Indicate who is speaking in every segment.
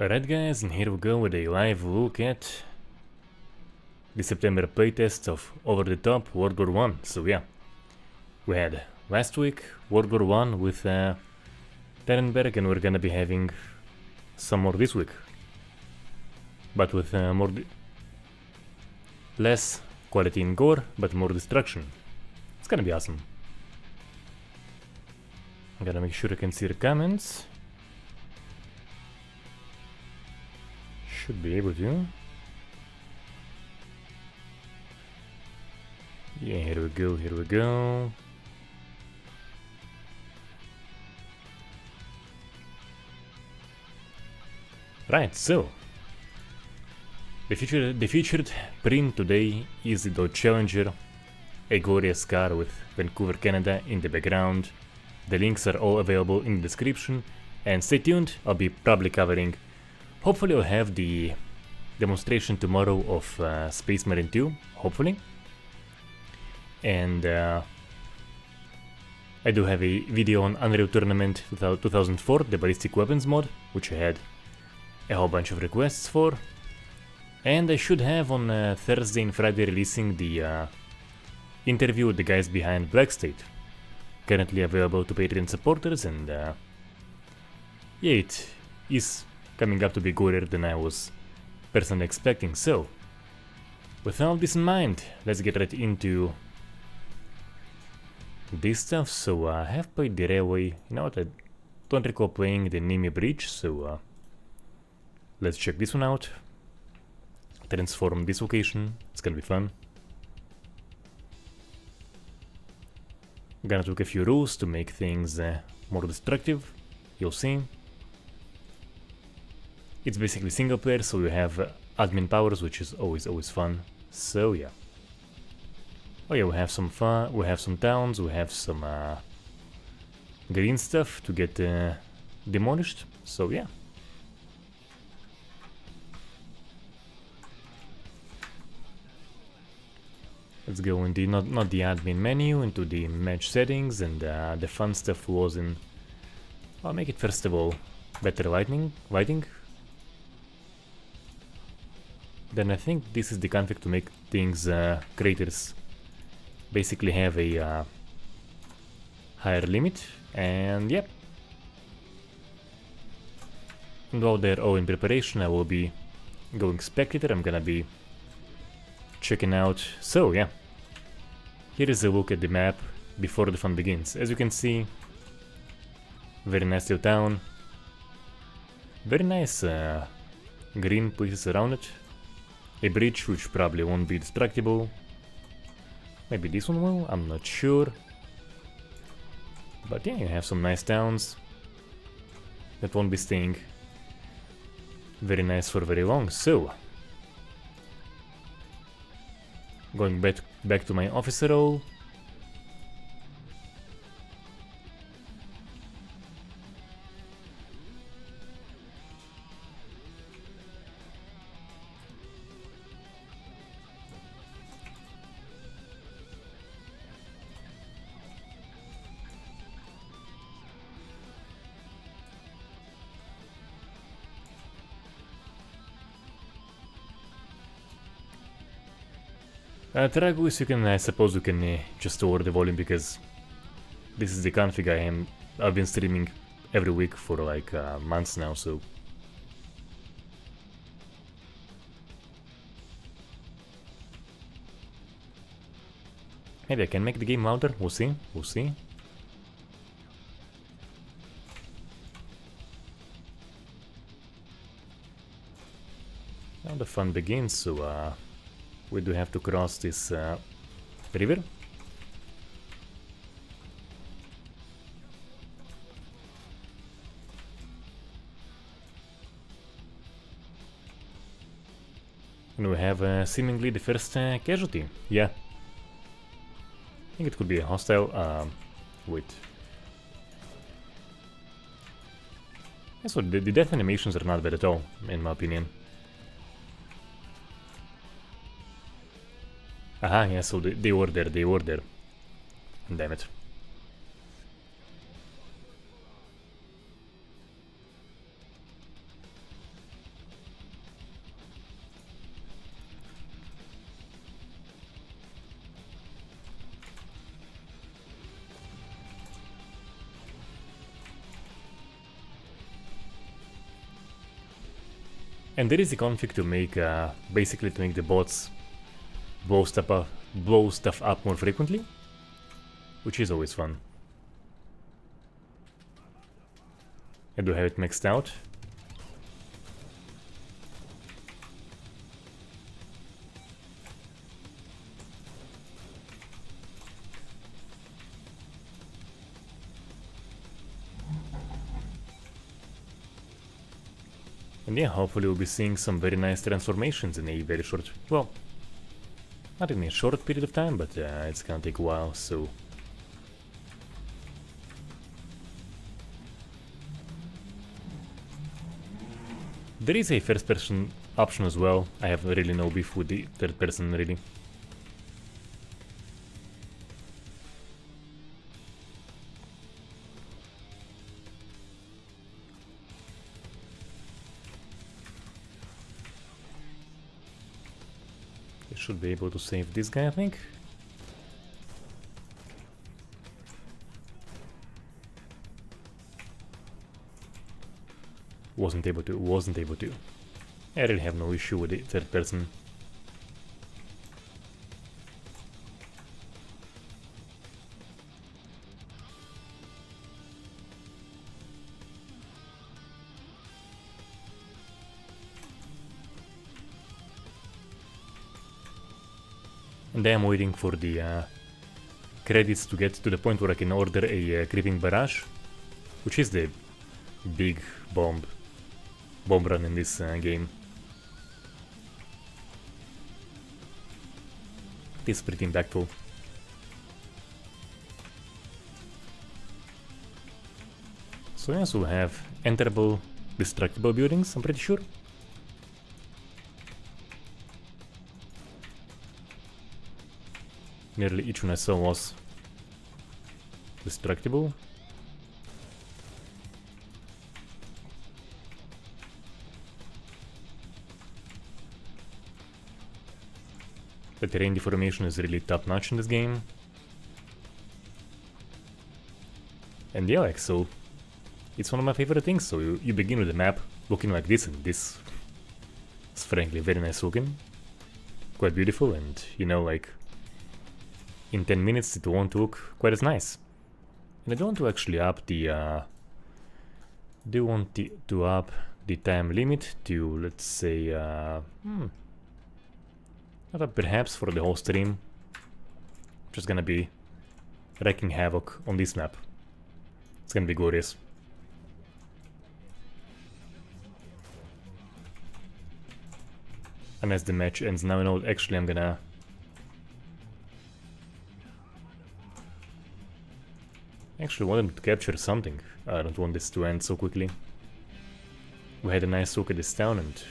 Speaker 1: Alright guys, and here we go with a live look at the September playtest of Over the Top World War 1. So yeah, we had last week World War 1 with Terenberg, and we're gonna be having some more this week. But with less quality in gore, but more destruction. It's gonna be awesome. I'm gonna make sure I can see the comments. Should be able to. Yeah, here we go, here we go. Right, so the featured print today is the Dodge Challenger, a glorious car with Vancouver, Canada in the background. The links are all available in the description, and stay tuned, I'll be probably covering. Hopefully I'll have the demonstration tomorrow of Space Marine 2, hopefully. And I do have a video on Unreal Tournament 2004, the ballistic weapons mod, which I had a whole bunch of requests for. And I should have on Thursday and Friday releasing the interview with the guys behind Black State. Currently available to Patreon supporters, and yeah, it is coming up to be gooder than I was personally expecting. So, with all this in mind, let's get right into this stuff. So I have played the railway. You know what, I don't recall playing the Nimi Bridge, so let's check this one out. Transform this location, it's gonna be fun. Gonna tweak a few rules to make things more destructive, you'll see. It's basically single player, so you have admin powers, which is always fun. So yeah. Oh yeah, we have some fun, we have some towns, we have some green stuff to get demolished, so yeah. Let's go in the, not the admin menu, into the match settings, and the fun stuff was in... I'll make it first of all better lighting. Then I think this is the config to make things craters basically have a higher limit, and yep. And while they're all in preparation, I will be going spectator. I'm gonna be checking out. So yeah, here is a look at the map before the fun begins. As you can see, very nice little town, very nice green places around it. A bridge which probably won't be destructible. Maybe this one will, I'm not sure. But yeah, you have some nice towns that won't be staying very nice for very long. So, going back to my officer role. Tragus, you can, I suppose you can just lower the volume, because this is the config I've been streaming every week for like months now, so... Maybe I can make the game louder, we'll see, we'll see. Now the fun begins, so we do have to cross this river. And we have seemingly the first casualty. Yeah. I think it could be a hostile. Wait. Yeah, so the death animations are not bad at all, in my opinion. Aha, yeah, so they were there. Damn it. And there is a config to make, basically to make the bots blow stuff up more frequently, which is always fun. I do have it maxed out. And yeah, hopefully we'll be seeing some very nice transformations in a very short, well, not in a short period of time, but it's gonna take a while, so... There is a first person option as well. I have really no beef with the third person, really. I should be able to save this guy, I think. Wasn't able to. I really have no issue with the third person. And I am waiting for the credits to get to the point where I can order a creeping barrage, which is the big bomb run in this game. It is pretty impactful. So yes, we'll have enterable, destructible buildings, I'm pretty sure. Nearly each one I saw was destructible. The terrain deformation is really top notch in this game. And yeah, like, so it's one of my favorite things. So you begin with the map looking like this, and this is frankly very nice looking. Quite beautiful, and you know, like, in 10 minutes it won't look quite as nice. And I don't want to actually up the to up the time limit to, let's say, perhaps for the whole stream. Just gonna be wreaking havoc on this map. It's gonna be glorious. Unless the match ends now, no, actually I'm gonna... Actually wanted to capture something. I don't want this to end so quickly. We had a nice look at this town and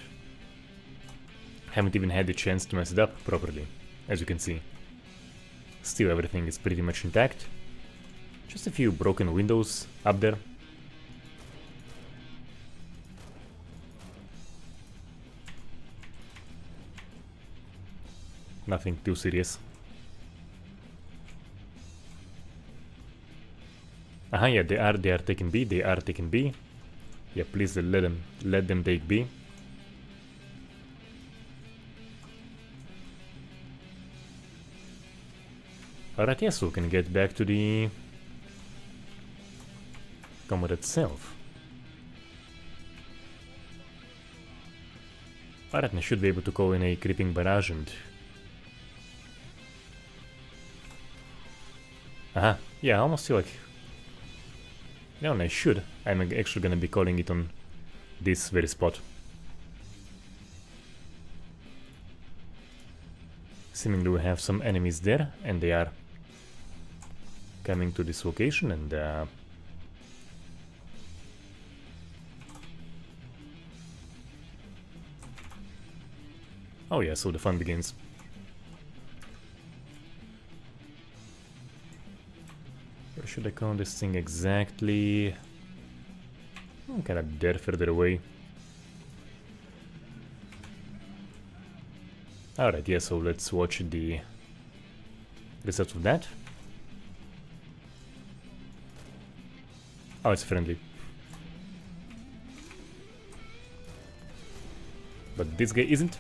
Speaker 1: haven't even had the chance to mess it up properly, as you can see. Still everything is pretty much intact. Just a few broken windows up there. Nothing too serious. Aha, yeah, they are taking B, they are taking B. Yeah, please let them take B. Alright, yes, we can get back to the combat itself. Alright, I should be able to call in a creeping barrage and... Aha, yeah, I almost feel like... No, I should. I'm actually gonna be calling it on this very spot. Seemingly we have some enemies there, and they are coming to this location, and oh yeah, so the fun begins. Where should I call this thing exactly? I'm kinda there further away. Alright, yeah, so let's watch the results of that. Oh, it's friendly. but this guy isn't.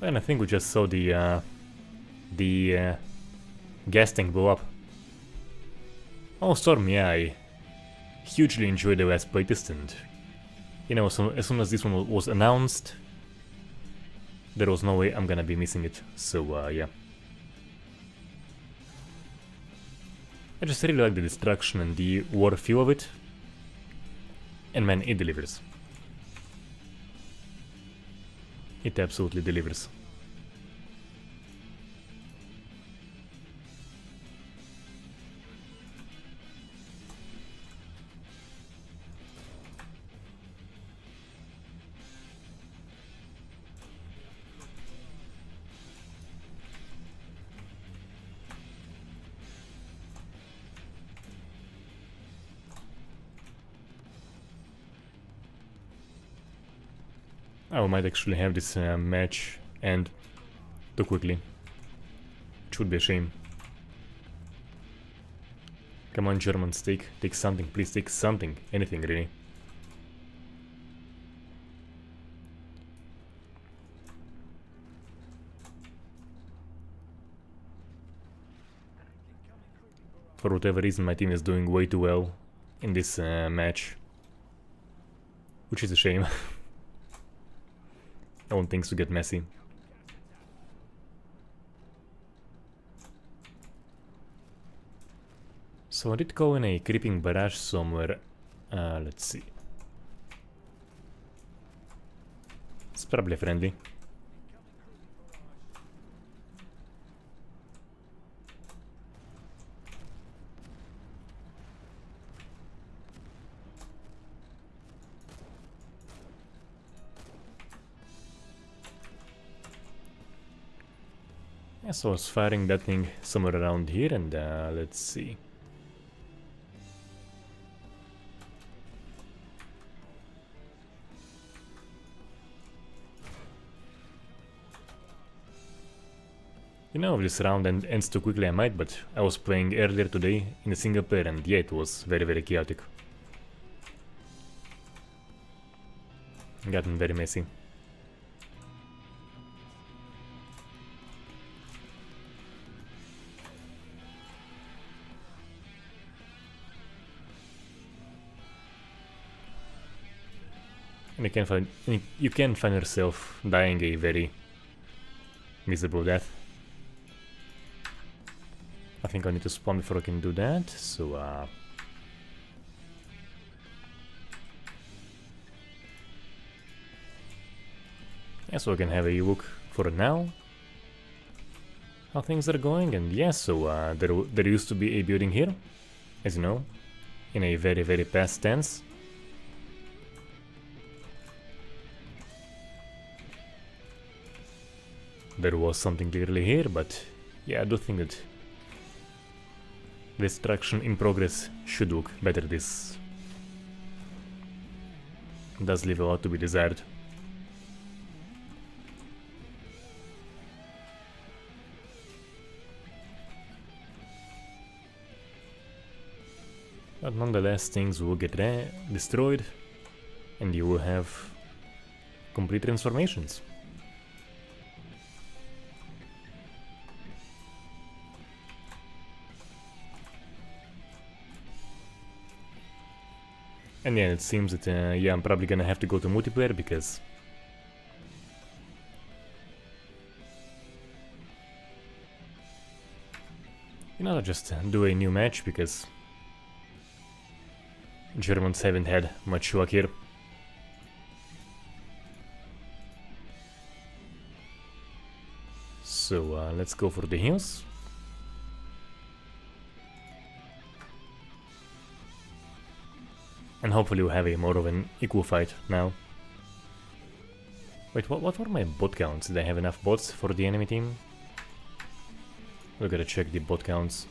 Speaker 1: And I think we just saw the gas tank blow up. Oh, Storm, yeah, I hugely enjoyed the last playtest, and you know, so as soon as this one was announced, there was no way I'm gonna be missing it, so yeah. I just really like the destruction and the war feel of it, and man, it delivers. It absolutely delivers. I might actually have this match end too quickly. It would be a shame. Come on, Germans, take something, please take something, anything really. For whatever reason, my team is doing way too well in this match, which is a shame. I want things to get messy. So I did go in a creeping barrage somewhere. Let's see. It's probably friendly. Yeah, so I was firing that thing somewhere around here, and let's see. You know, if this round ends too quickly I might, but I was playing earlier today in a single player, and yeah, it was very, very chaotic. Gotten very messy. And you can find yourself dying a very miserable death. I think I need to spawn before I can do that, so yeah, so I can have a look for now how things are going, and yeah, so there used to be a building here, as you know, in a very, very past tense. There was something clearly here, but yeah, I do think that destruction in progress should look better. This does leave a lot to be desired. But nonetheless, things will get destroyed, and you will have complete transformations. And yeah, it seems that yeah, I'm probably gonna have to go to multiplayer because you know, just do a new match because Germans haven't had much luck here. So let's go for the heals. And hopefully we'll have a more of an equal fight now. Wait, what were my bot counts? Did I have enough bots for the enemy team? We gotta check the bot counts.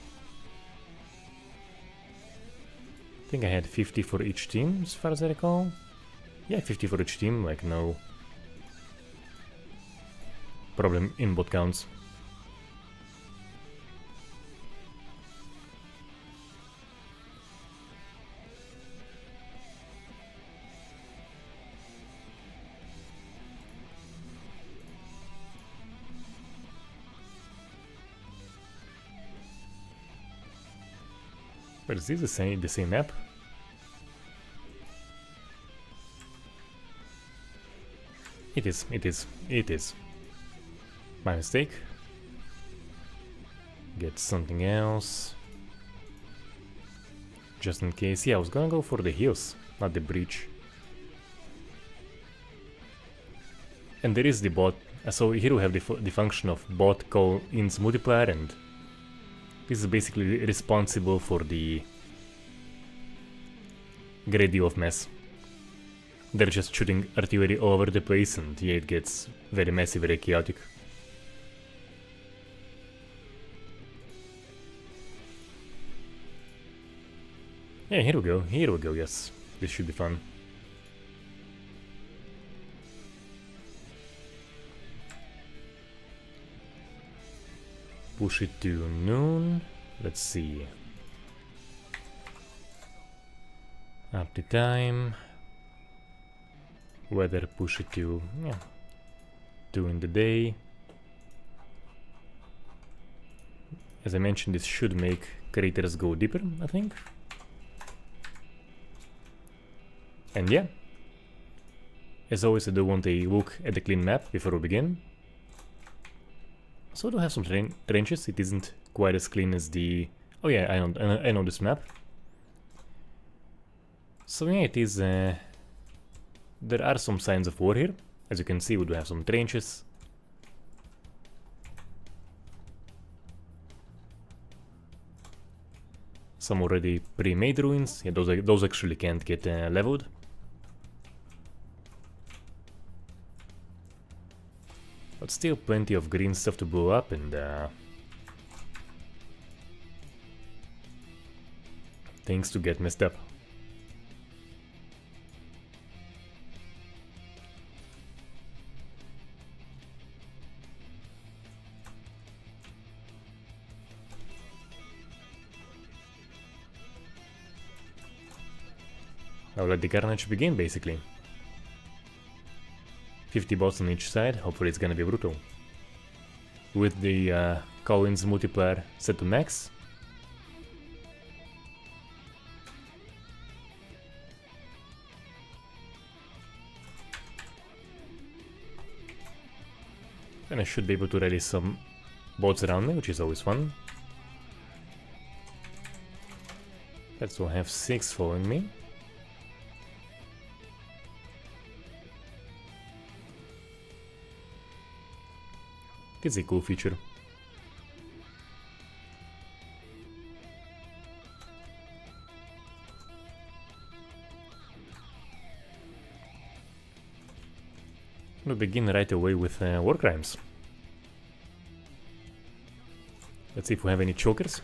Speaker 1: I think I had 50 for each team, as far as I recall. Yeah, 50 for each team, like no problem in bot counts. But is this the same map? It is. My mistake. Get something else. Just in case. Yeah, I was gonna go for the heals, not the breach. And there is the bot. So here we have the function of bot call ins multiplier, and this is basically responsible for the great deal of mess. They're just shooting artillery all over the place, and yeah, it gets very messy, very chaotic. Yeah, here we go, yes. This should be fun. Push it to noon. Let's see. Up the time. Weather, push it to 2 in the day. As I mentioned, this should make craters go deeper, I think. And yeah, as always, I do want a look at the clean map before we begin. So I do have some trenches. It isn't quite as clean as the... Oh yeah, I know this map. So yeah, it is... There are some signs of war here. As you can see, we do have some trenches. Some already pre-made ruins. Yeah, those actually can't get leveled. But still plenty of green stuff to blow up, and things to get messed up. I'll let the carnage begin, basically. 50 bots on each side, hopefully it's gonna be brutal. With the Collins multiplier set to max. And I should be able to rally some bots around me, which is always fun. Let's all have 6 following me. It's a cool feature. We'll begin right away with war crimes. Let's see if we have any chokers.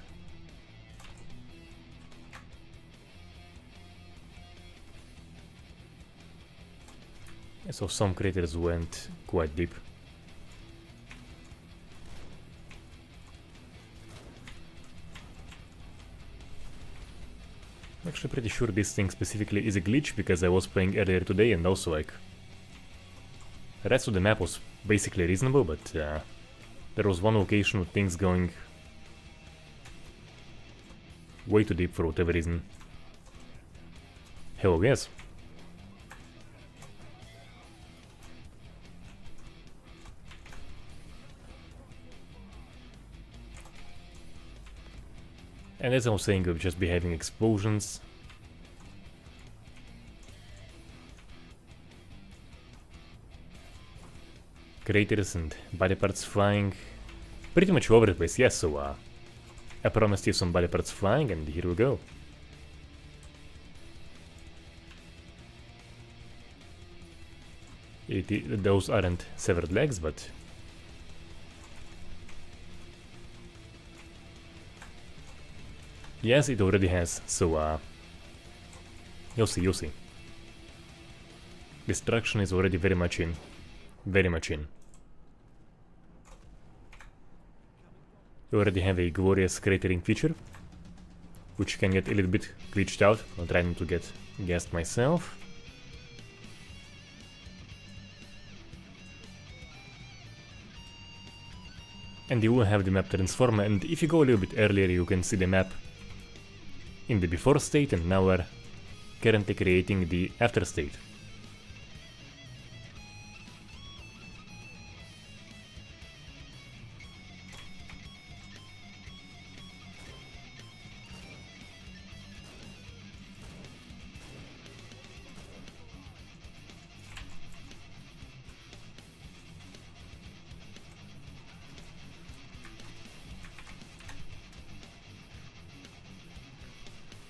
Speaker 1: So some craters went quite deep. I'm actually pretty sure this thing specifically is a glitch, because I was playing earlier today, and also like the rest of the map was basically reasonable, but there was one location with things going way too deep for whatever reason. Hell yes. And as I was saying, we'll just be having explosions. Craters and body parts flying. Pretty much all over the place, yes, so I promised you some body parts flying, and here we go. Those aren't severed legs, but... Yes, it already has, so you'll see, you'll see. destruction is already very much in. Very much in. You already have a glorious cratering feature, which can get a little bit glitched out. I'll try not to get gassed myself. And you will have the map transform, and if you go a little bit earlier you can see the map in the before state, and now we're currently creating the after state.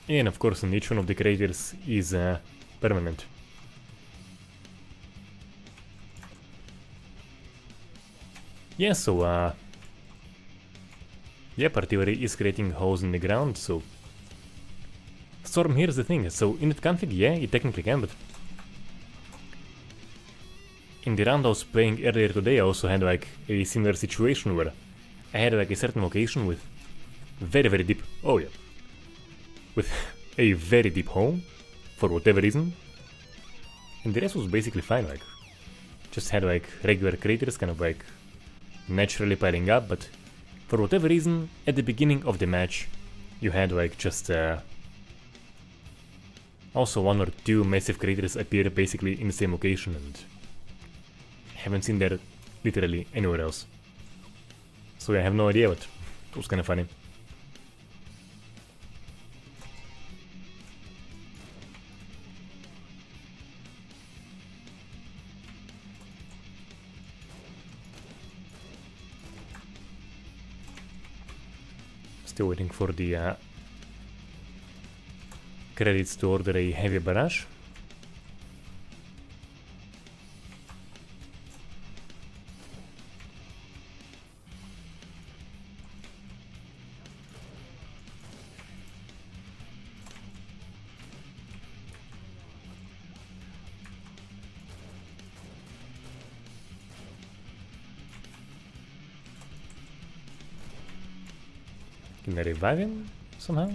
Speaker 1: And of course, in each one of the craters is permanent. Yeah, so yeah, Artillery is creating holes in the ground, so Storm, here's the thing, so in that config, yeah, it technically can, but in the round I was playing earlier today, I also had like a similar situation where I had like a certain location with very deep, oh yeah, with a very deep hole, for whatever reason, and the rest was basically fine, like, just had like regular craters kind of like naturally piling up, but for whatever reason, at the beginning of the match, you had like just also one or two massive craters appear basically in the same location, and haven't seen that literally anywhere else. So yeah, I have no idea, but it was kind of funny. Still waiting for the credits to order a heavy barrage. Can I revive him somehow?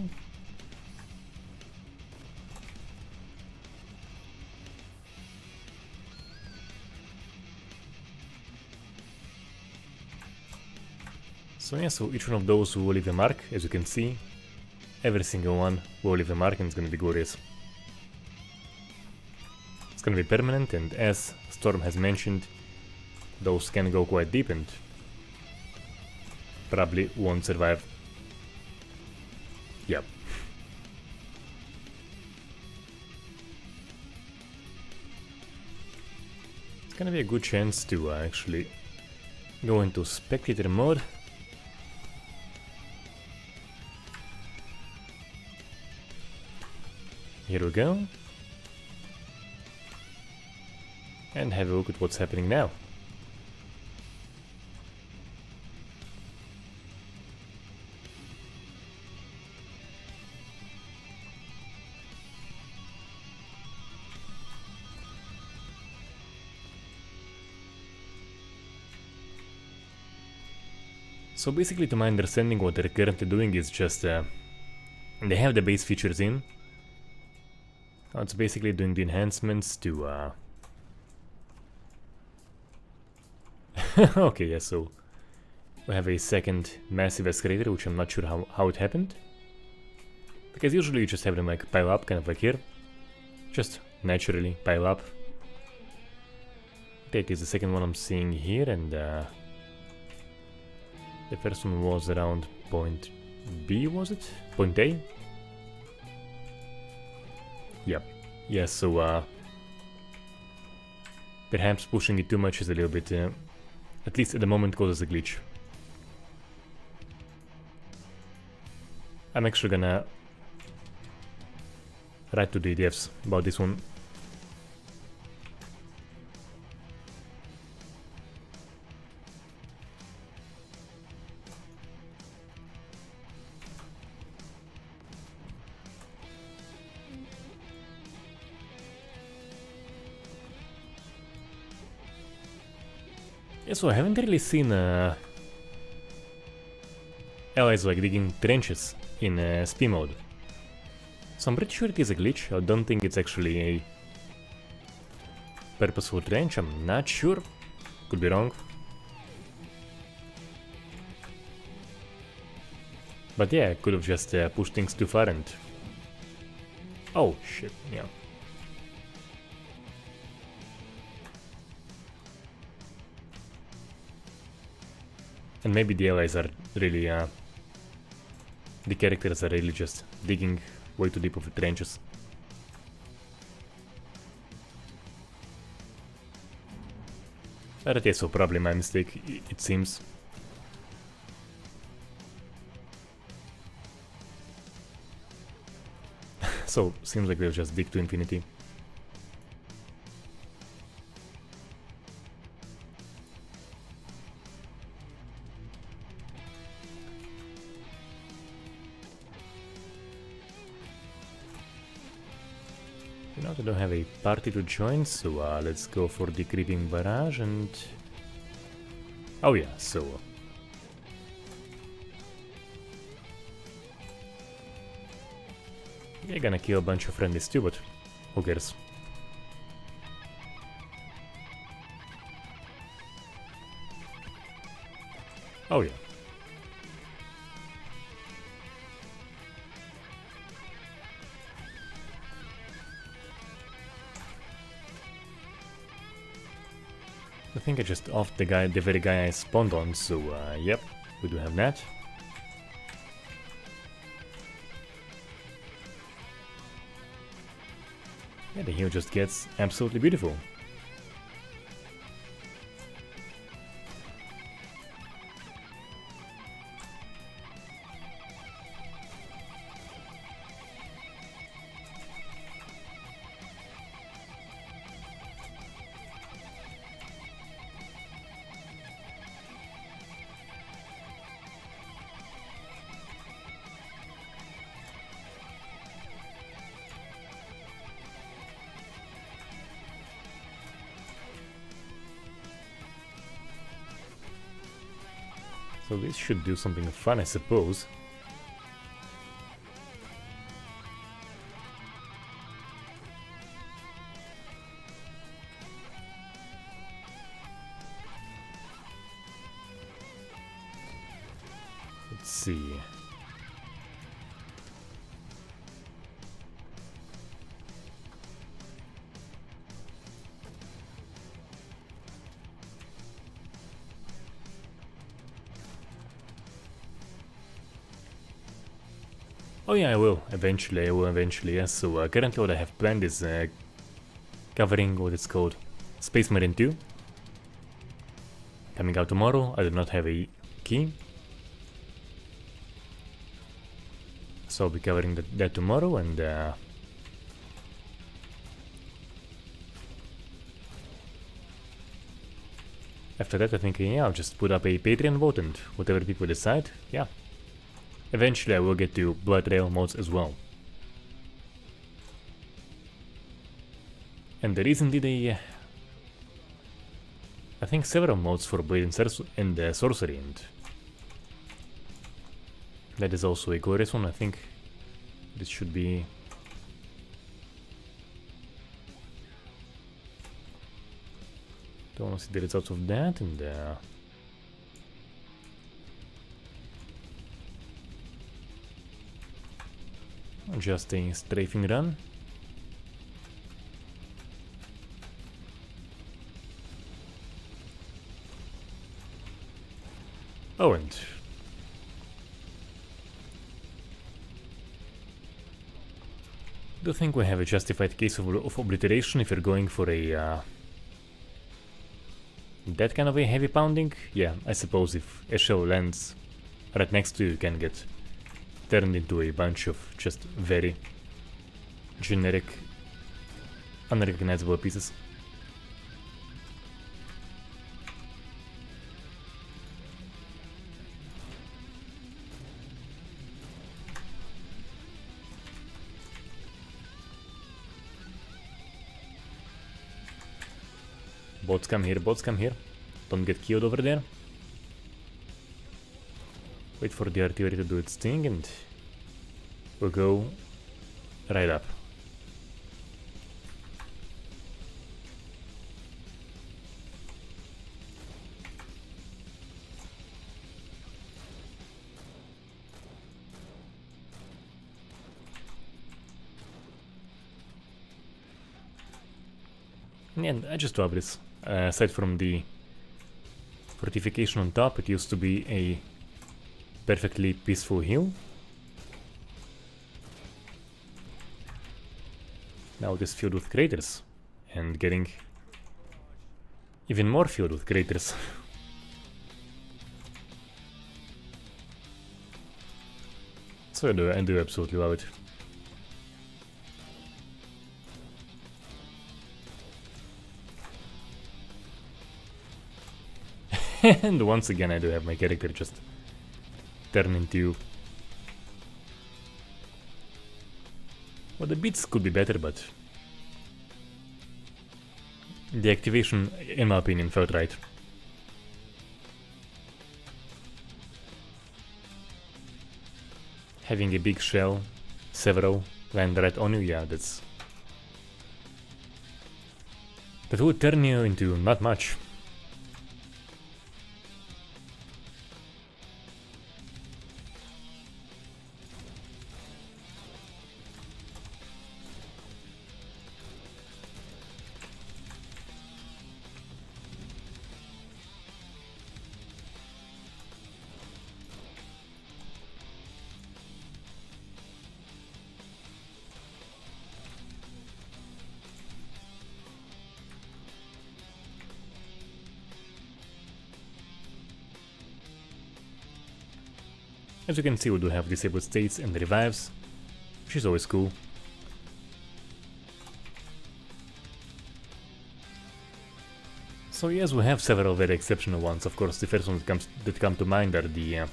Speaker 1: So yeah, so each one of those will leave a mark, as you can see. Every single one will leave a mark, and it's gonna be glorious. It's gonna be permanent, and as Storm has mentioned, those can go quite deep and probably won't survive. Yep. It's gonna be a good chance to actually go into spectator mode. Here we go. And have a look at what's happening now. So basically, to my understanding, what they're currently doing is just they have the base features in. Now it's basically doing the enhancements to okay, yeah, so we have a second massive escalator, which I'm not sure how it happened. Because usually you just have them like pile up, kind of like here. Just naturally pile up. That is the second one I'm seeing here, and the first one was around point B, was it? Point A? Yep. Yeah, so perhaps pushing it too much is a little bit, at least at the moment, causes a glitch. I'm actually gonna write to the devs about this one. Yeah, so I haven't really seen allies like digging trenches in SP mode. So I'm pretty sure it is a glitch. I don't think it's actually a purposeful trench, I'm not sure. Could be wrong. But yeah, I could have just pushed things too far and... Oh shit, yeah. And maybe the allies are really, the characters are really just digging way too deep of the trenches. But yeah, so probably my mistake, it seems. So, seems like they'll just dig to infinity. You know, I don't have a party to join, so let's go for the creeping barrage and... Oh yeah, so... Yeah, gonna kill a bunch of friendlies too, but who cares? Oh yeah. I think I just offed the very guy I spawned on, so yep, we do have that. Yeah, the heal just gets absolutely beautiful. So this should do something fun, I suppose. Let's see. Oh yeah, I will eventually, yes. So currently what I have planned is covering what it's called Space Marine 2. Coming out tomorrow. I do not have a key. So I'll be covering that tomorrow, and after that I think, yeah, I'll just put up a Patreon vote and whatever people decide, yeah. Eventually I will get to Blood Trail mods as well. And there is indeed a... I think several mods for Blade and Sorcery, and that is also a glorious one. I think this should be... Don't want to see the results of that, and just a strafing run. Oh, and I do think we have a justified case of obliteration if you're going for a that kind of a heavy pounding. Yeah, I suppose if a shell lands right next to you, you can get turned into a bunch of just very generic, unrecognizable pieces. Bots come here, bots come here. don't get killed over there. Wait for the artillery to do its thing and we'll go right up. And I just love this. Aside from the fortification on top, it used to be a perfectly peaceful hill. Now it is filled with craters and getting even more filled with craters. So I do absolutely love it. And once again I do have my character just turn into... Well, the beats could be better, but the activation, in my opinion, felt right. Having a big shell, several, land right on you, yeah, that would turn you into not much. As you can see, we do have disabled states and revives, which is always cool. So yes, we have several very exceptional ones. Of course, the first ones that come to mind are the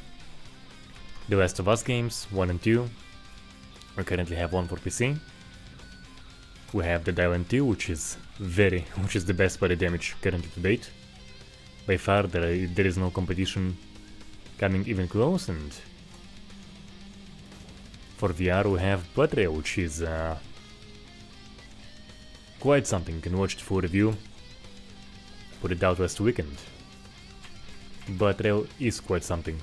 Speaker 1: Last of Us games, 1 and 2. We currently have one for PC. We have Dead Island 2, which is the best body damage currently to date. By far, there is no competition coming even close, and for VR we have Blood Trail, which is quite something. You can watch the full review, put it out last weekend. Blood Trail is quite something.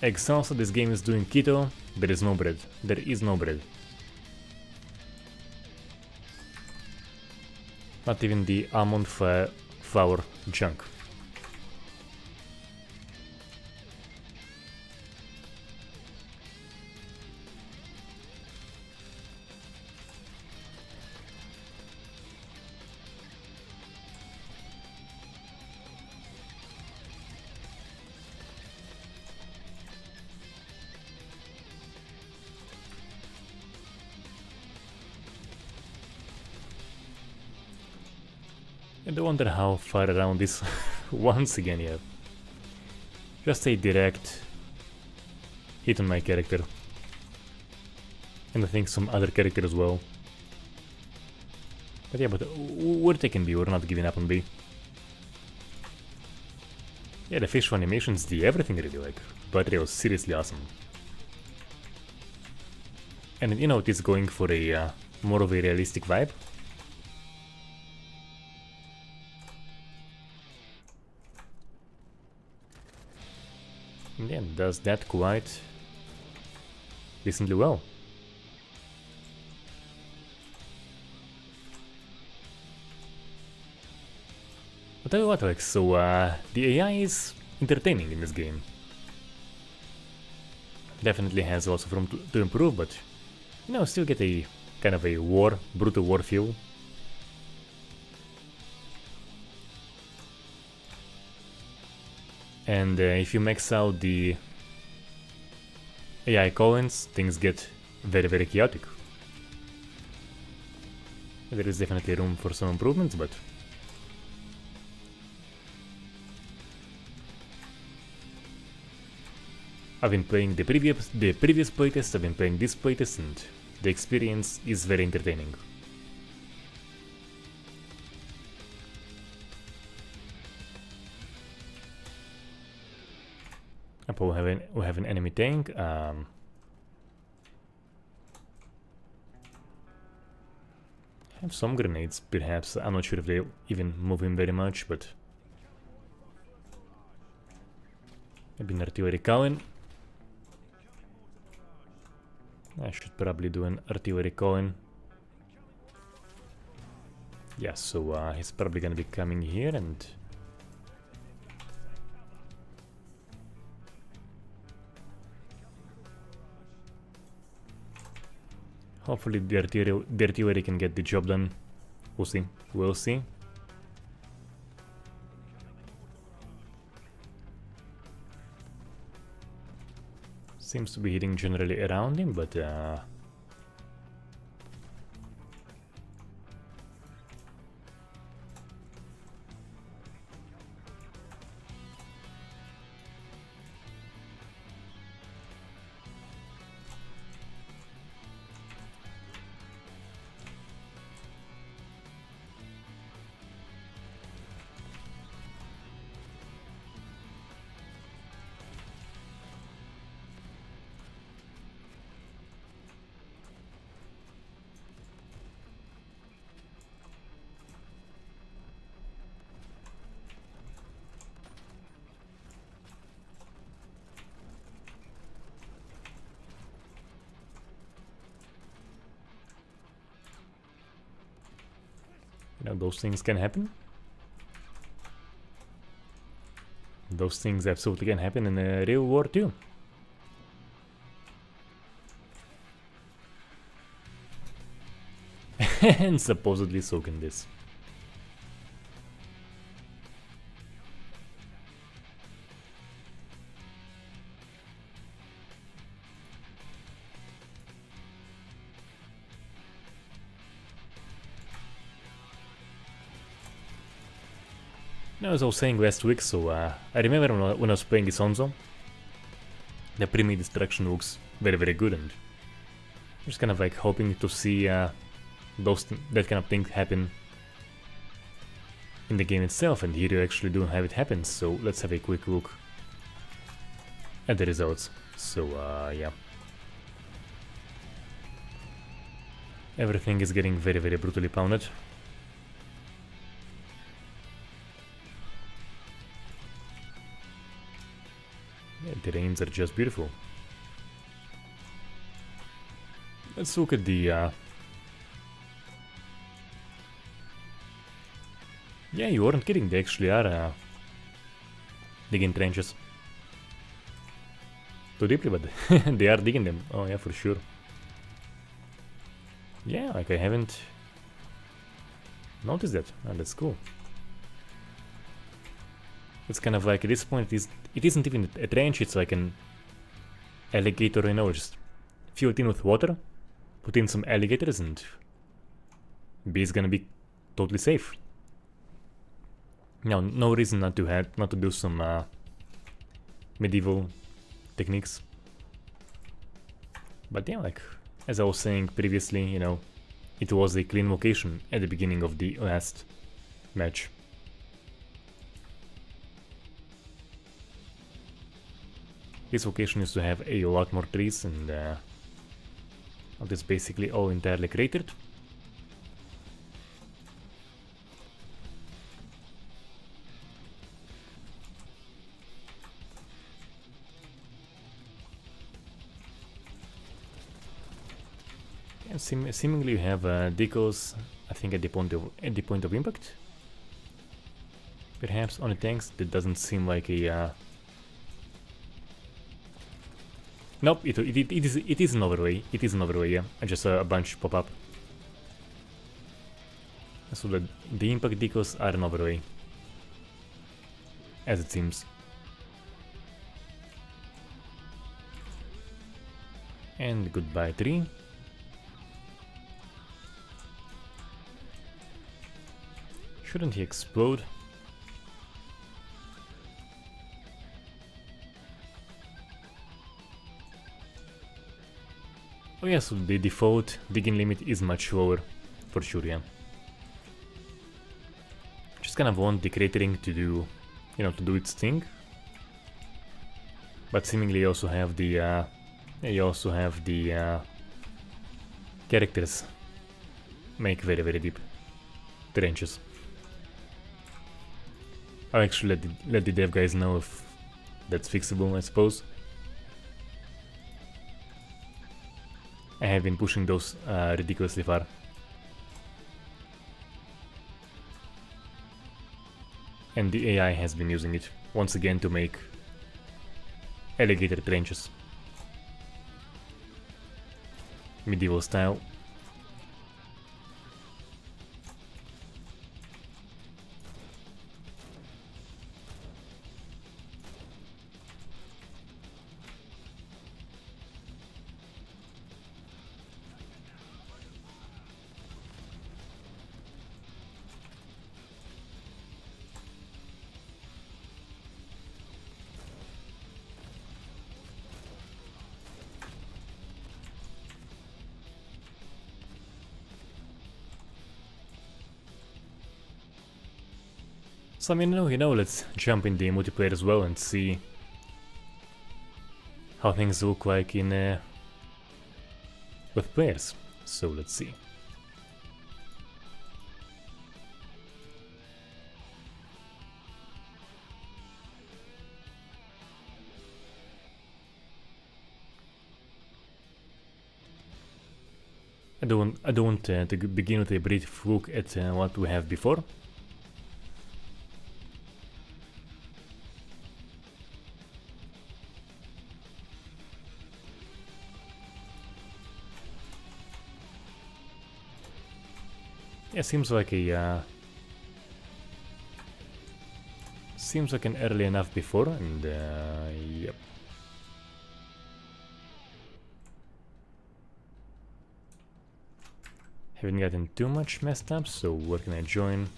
Speaker 1: Exhausted, this game is doing keto, there is no bread. There is no bread. Not even the almond flour junk. I do wonder how far around this once again, yeah. Just a direct hit on my character. And I think some other character as well. But yeah, but we're taking B, we're not giving up on B. Yeah, the facial animations, the everything really like. But it was seriously awesome. And you know, it is going for a more of a realistic vibe. Yeah, does that quite decently well. I'll tell you what, Alex, so the AI is entertaining in this game. Definitely has lots of room to improve, but you know, still get a kind of a brutal war feel. And if you max out the AI call-ins, things get very, very chaotic. There is definitely room for some improvements, but I've been playing the previous playtest, I've been playing this playtest, and the experience is very entertaining. Up we have an enemy tank. Have some grenades, perhaps. I'm not sure if they even move him very much, but maybe an artillery call-in. I should probably do an artillery call-in. Yeah, so he's probably gonna be coming here and hopefully the artillery can get the job done. We'll see. We'll see. Seems to be hitting generally around him, but you know, those things can happen. Those things absolutely can happen in a real war too. And supposedly so can this. Now, as I was saying last week, so I remember when I was playing this Onzo, the pre-made destruction looks very, very good, and just kind of like hoping to see that kind of thing happen in the game itself, and here you actually do have it happen. So let's have a quick look at the results. So yeah, everything is getting very, very brutally pounded. Yeah, the terrains are just beautiful. Let's look at the yeah, you weren't kidding, they actually are digging trenches. Too deeply, but they are digging them. Oh yeah, for sure. Yeah, like I haven't noticed that. Oh, that's cool. It's kind of like, at this point, it isn't even a trench, it's like an alligator, you know, just fill it in with water, put in some alligators, and B is gonna be totally safe. Now, no reason not to do some medieval techniques. But yeah, like, as I was saying previously, you know, it was a clean location at the beginning of the last match. This location used to have a lot more trees, and now it's basically all entirely cratered. And seemingly you have decals, I think, at the point of impact. Perhaps on the tanks. That doesn't seem like a nope, it is an overlay. It is an overlay, yeah. I just saw a bunch pop up. So the impact decals are an overlay, as it seems. And goodbye tree. Shouldn't he explode? Oh yeah, so the default digging limit is much lower, for sure, yeah. Just kind of want the cratering to do, you know, to do its thing. But seemingly you also have the, characters make very, very deep trenches. I'll actually let the dev guys know if that's fixable, I suppose. I have been pushing those ridiculously far. And the AI has been using it once again to make alligator trenches. Medieval style. So I mean, you know, let's jump in the multiplayer as well and see how things look like in with players. So let's see. I don't want to begin with a brief look at what we have before. Yeah, seems like an early enough before, and yep. Haven't gotten too much messed up, so where can I join?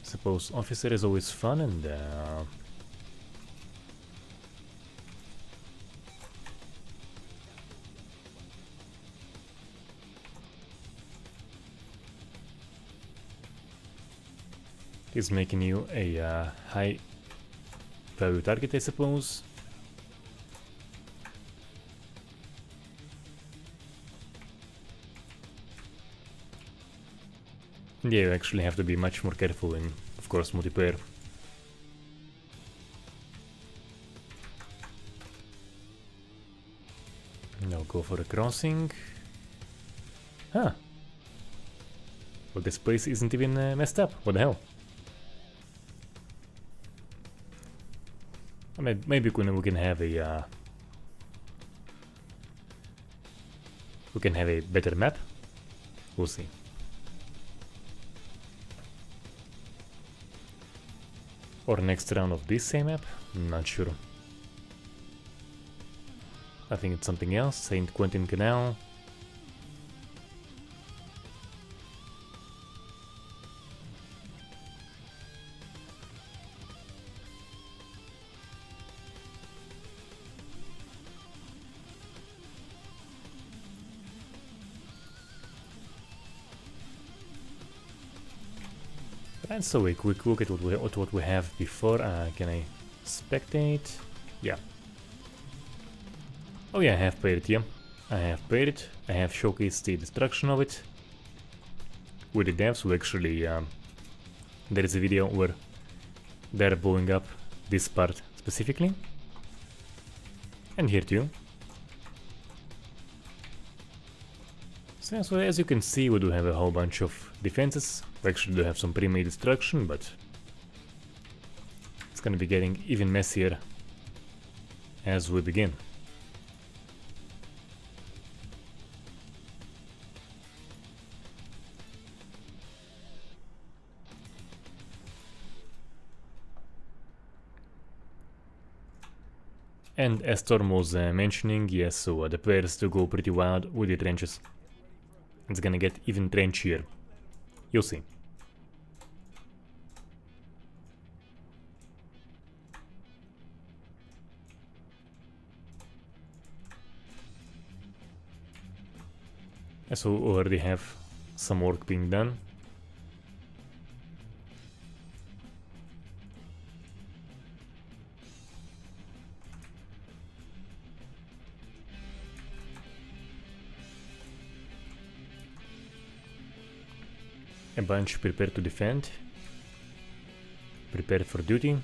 Speaker 1: Suppose officer is always fun, and he's making you a high value target, I suppose. Yeah, you actually have to be much more careful in, of course, multiplayer. Now go for a crossing. Huh. Well, this place isn't even messed up. What the hell? I mean, maybe we can have a better map. We'll see. Or next round of this same map? Not sure. I think it's something else. Saint Quentin Canal. And so a quick look at what we have before. Can I spectate? Yeah. Oh yeah, I have played it, yeah. I have played it. I have showcased the destruction of it with the devs who actually... there is a video where they're blowing up this part specifically. And here too. So as you can see, we do have a whole bunch of defenses. We actually do have some pre-made destruction, but it's gonna be getting even messier as we begin. And as Storm was mentioning, yes, so the players do go pretty wild with the trenches. It's gonna get even trenchier. You'll see. So we already have some work being done. A bunch prepared to defend, prepared for duty.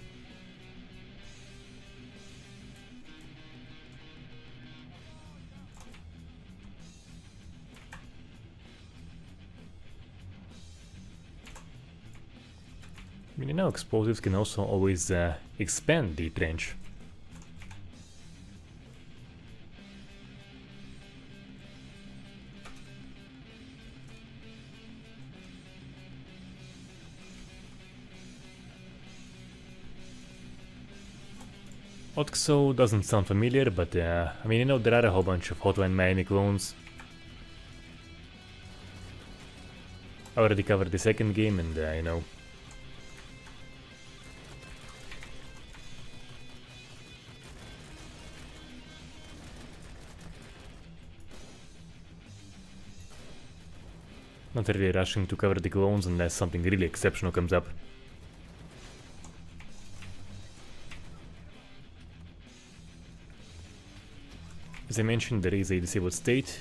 Speaker 1: I mean, you know, explosives can also always expand the trench. Oxo doesn't sound familiar, but I mean, you know, there are a whole bunch of Hotline Miami clones. I already covered the second game, and you know. Not really rushing to cover the clones unless something really exceptional comes up. As I mentioned, there is a disabled state.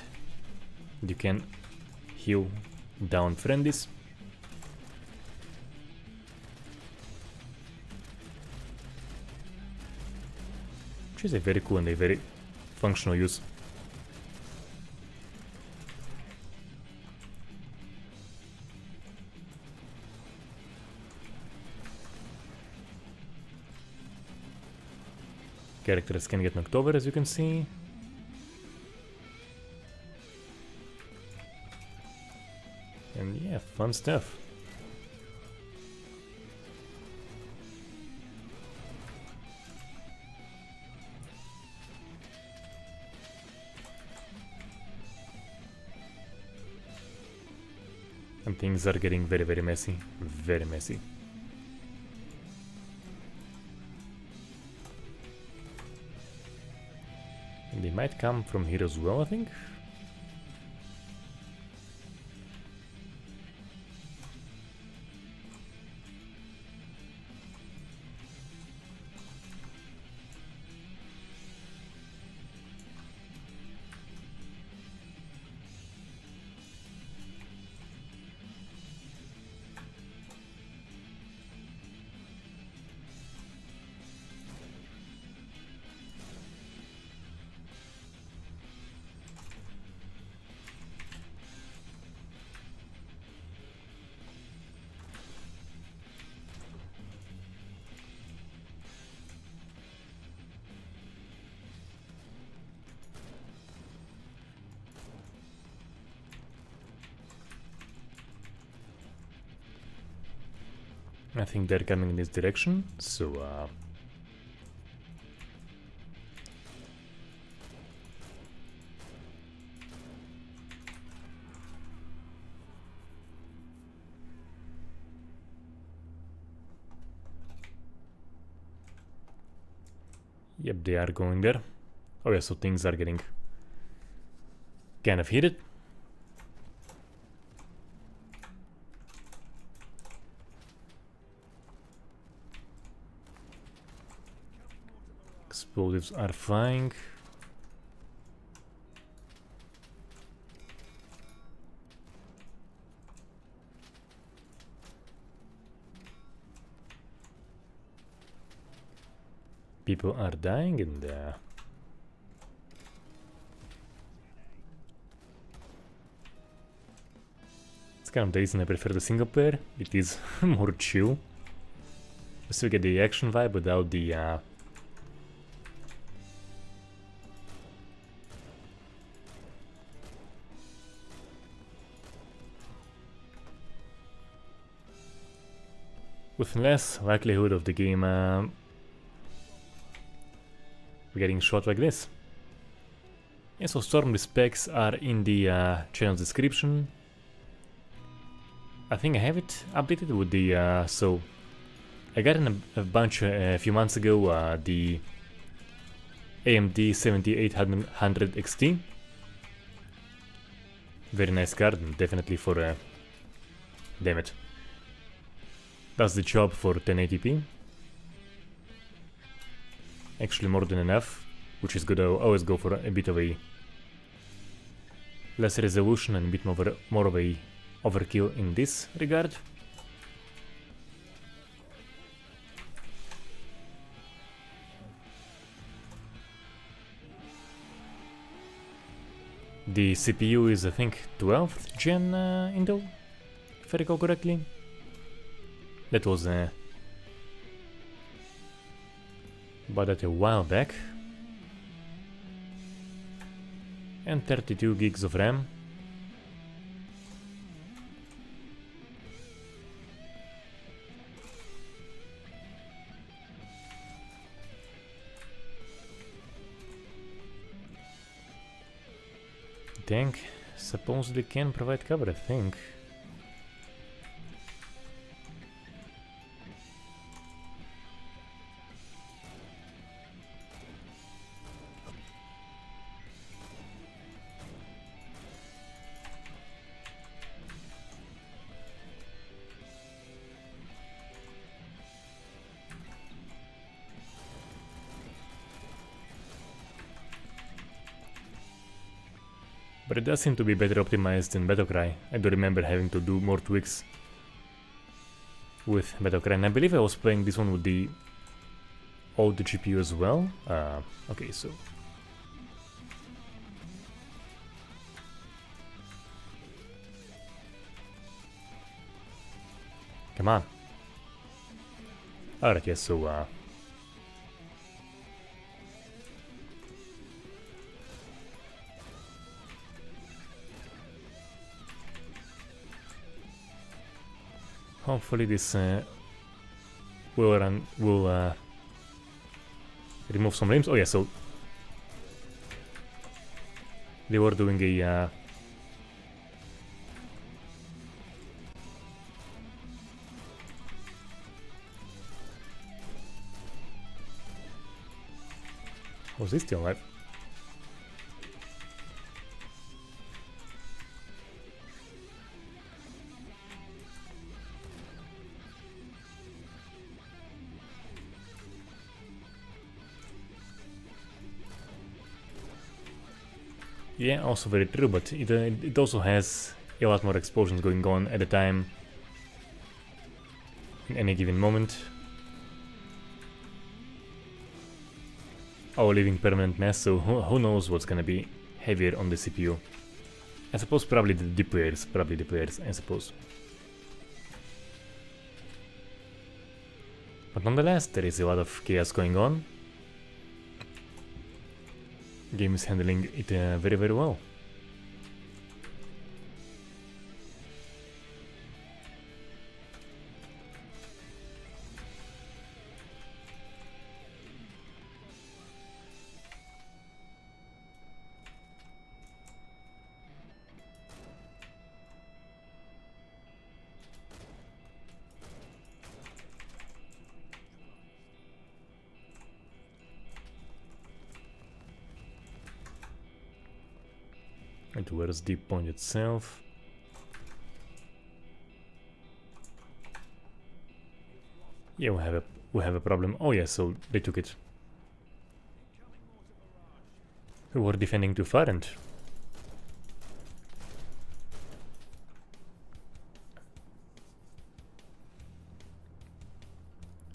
Speaker 1: You can heal down friendlies. Which is a very cool and a very functional use. Characters can get knocked over, as you can see. And yeah, fun stuff. And things are getting very, very messy. Very messy. And they might come from here as well, I think. I think they're coming in this direction, so yep, they are going there. Oh yeah, so things are getting kind of heated. Explosives are flying. People are dying, and it's kind of the reason I prefer the single player. It is more chill. You still get the action vibe without the with less likelihood of the game getting shot like this. Yeah, so Storm specs are in the channel description. I think I have it updated with the so I got in a bunch a few months ago the AMD 7800 XT. Very nice card, definitely for damn it. Does the job for 1080p. Actually more than enough, which is good. I always go for a bit of a less resolution and a bit more of a overkill in this regard. The CPU is, I think, 12th gen Intel, if I recall correctly. That was bought that a while back. And 32 gigs of RAM. Tank supposedly can provide cover, I think. But it does seem to be better optimized than Battlecry. I do remember having to do more tweaks with Battlecry, and I believe I was playing this one with the old GPU as well. Okay, so... Come on. Alright, yes, so hopefully this will remove some limbs. Oh yeah, so they were doing a was he still alive? Yeah, also very true, but it also has a lot more explosions going on at a time in any given moment. Or leaving permanent mass, so who knows what's gonna be heavier on the CPU. I suppose probably the players, I suppose. But nonetheless, there is a lot of chaos going on. Game is handling it very, very well. And where's the point itself? Yeah, we have a problem. Oh yeah, so they took it. Who were defending too far and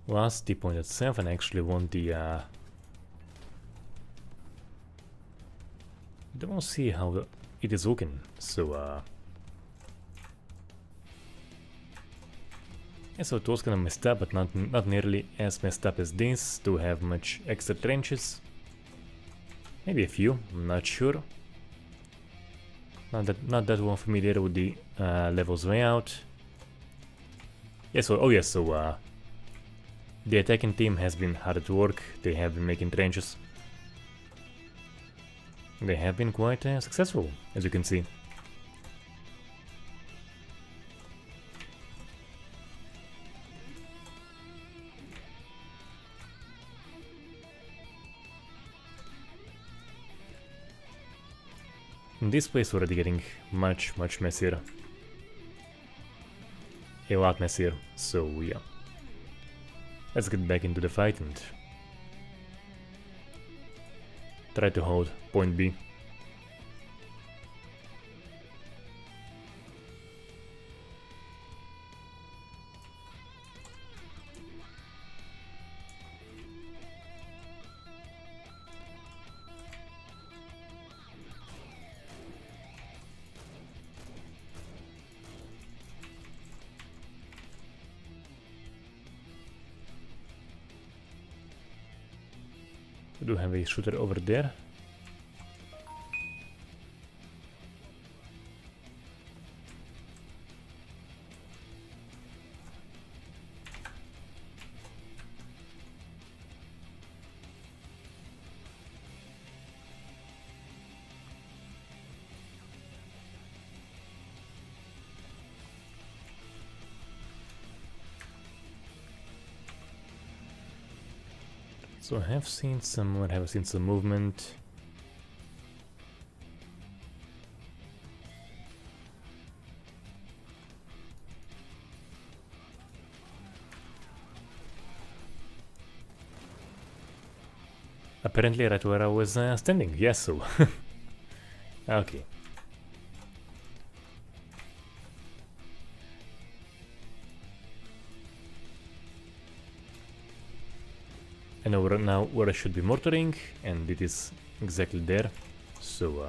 Speaker 1: lost the point itself and actually won the don't see how it is looking, so yeah, so it was kinda messed up, but not nearly as messed up as this. Do have much extra trenches, maybe a few, I'm not sure. Not that one familiar with the levels layout. Yeah, so oh yes, so the attacking team has been hard at work. They have been making trenches. They have been quite successful, as you can see. This place already getting much messier. A lot messier, so yeah. Let's get back into the fight and try to hold point B. We do have a shooter over there. So I have seen some movement. Apparently right where I was standing, yes, so... Okay. I know right now where I should be mortaring, and it is exactly there, so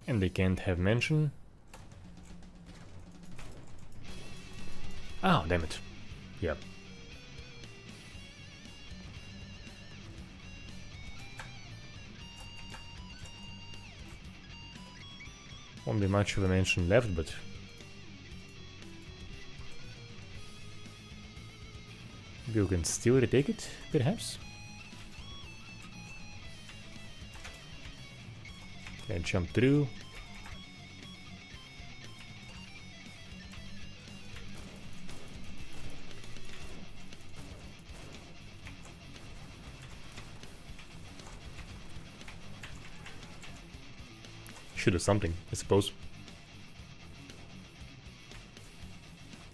Speaker 1: and they can't have mention. Oh, damn it. Yeah. Won't be much of a mention left, but... you can still retake it, perhaps? Can jump through. Should do something, I suppose.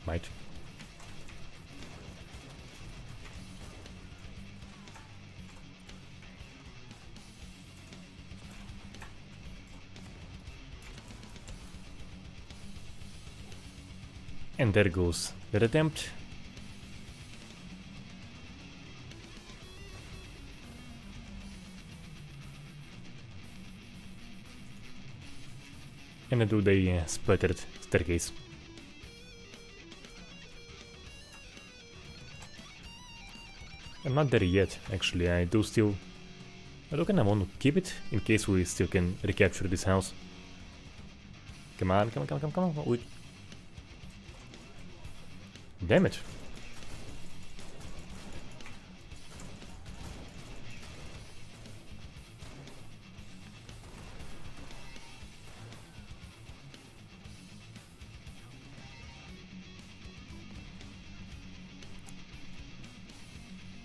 Speaker 1: Might. And there goes that attempt. And I do the splattered staircase. I'm not there yet, actually. I do kind of want to keep it in case we still can recapture this house. Come on, come on, come on, come on, come on. Damn it.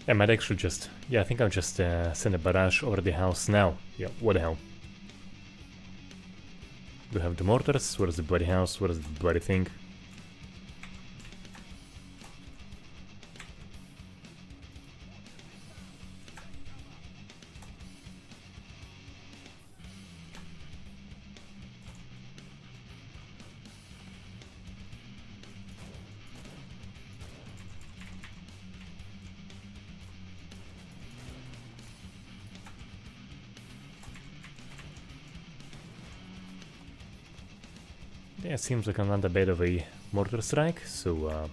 Speaker 1: I might actually just... yeah, I think I'll just send a barrage over the house now. Yeah, what the hell. We have the mortars. Where's the bloody house? Where's the bloody thing? Yeah, seems like I'm not a bit of a mortar strike, so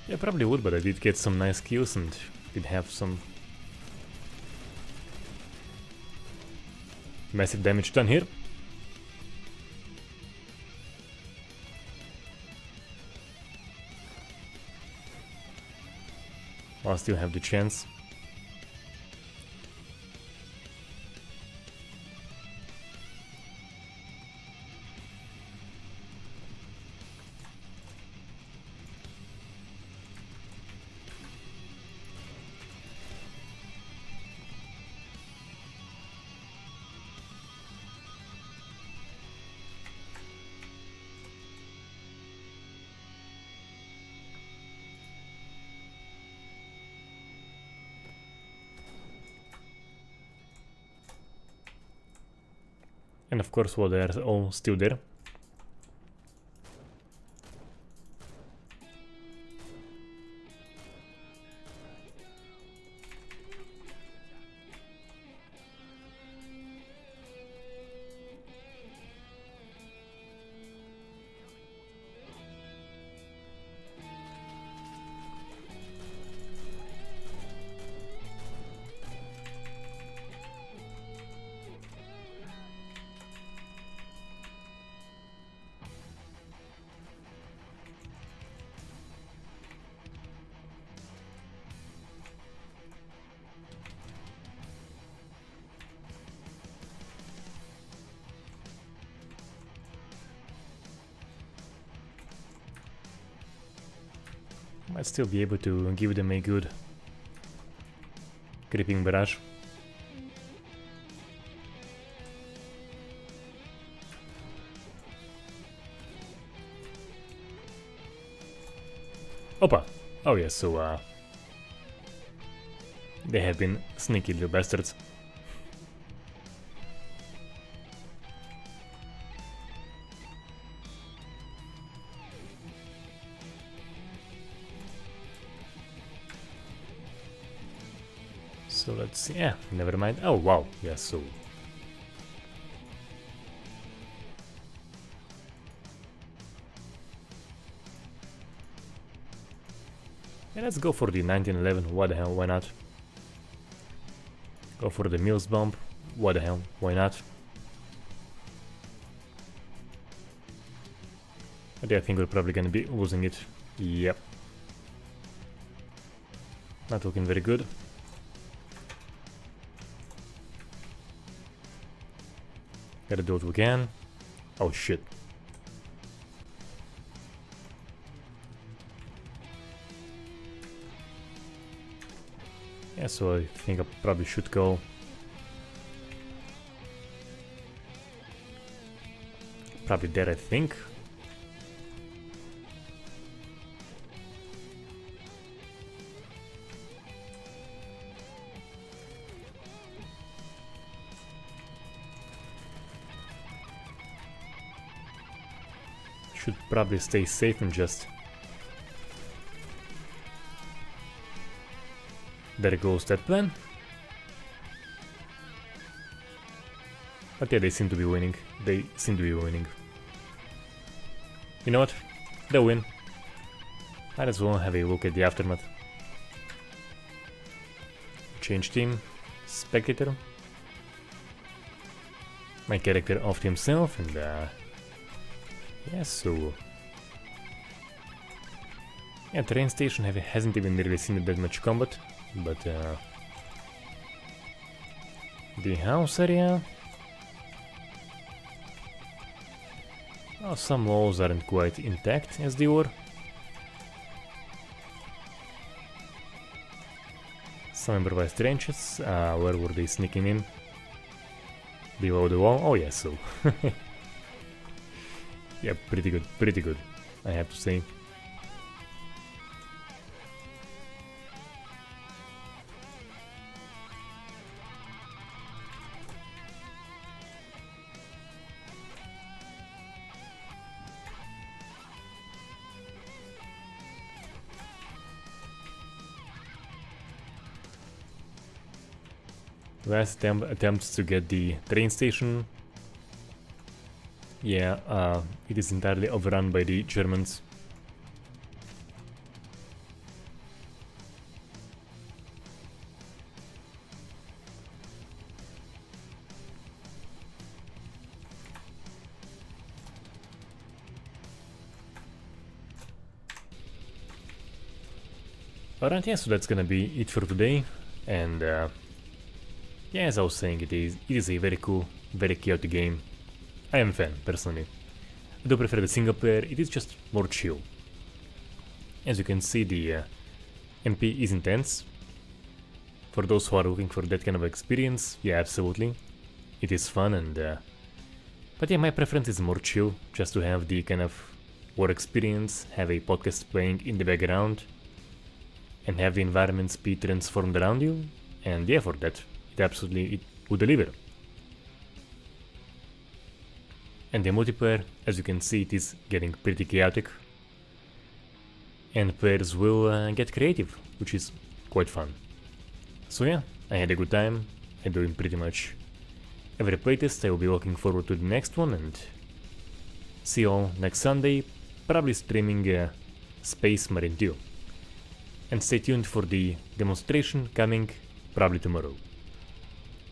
Speaker 1: Yeah, probably would, but I did get some nice kills and did have some massive damage done here. While still have the chance. And of course, while they're all still there. Might still be able to give them a good creeping barrage. Opa! Oh yes, so they have been sneaky little bastards. So let's see. Yeah, never mind. Oh wow, yeah, so yeah, let's go for the 1911. What the hell, why not? Go for the Mills bomb. What the hell, why not? But yeah, I think we're probably gonna be losing it. Yep. Not looking very good. Gotta do it again. Oh shit. Yeah, so I think I probably should go. Probably there, I think. Should probably stay safe and just... There goes that plan. But yeah, they seem to be winning. They seem to be winning. You know what? They'll win. Might as well have a look at the aftermath. Change team. Spectator. My character offed himself and yeah, so... Yeah, train station hasn't even really seen that much combat, but the house area... Oh, some walls aren't quite intact as they were. Some improvised trenches, where were they sneaking in? Below the wall? Oh yeah, so... Yeah, pretty good, I have to say. Last attempts to get the train station. Yeah, it is entirely overrun by the Germans. Alright, yeah, so that's gonna be it for today, and yeah, as I was saying, it is a very cool, very chaotic game. I am a fan, personally. I do prefer the single player, it is just more chill. As you can see, the MP is intense. For those who are looking for that kind of experience, yeah, absolutely. It is fun and... but yeah, my preference is more chill, just to have the kind of war experience, have a podcast playing in the background, and have the environments be transformed around you, and yeah, for that, it would deliver. And the multiplayer, as you can see, it is getting pretty chaotic, and players will get creative, which is quite fun. So yeah, I had a good time, I'm doing pretty much every playtest. I will be looking forward to the next one, and see you all next Sunday, probably streaming Space Marine 2. And stay tuned for the demonstration coming probably tomorrow.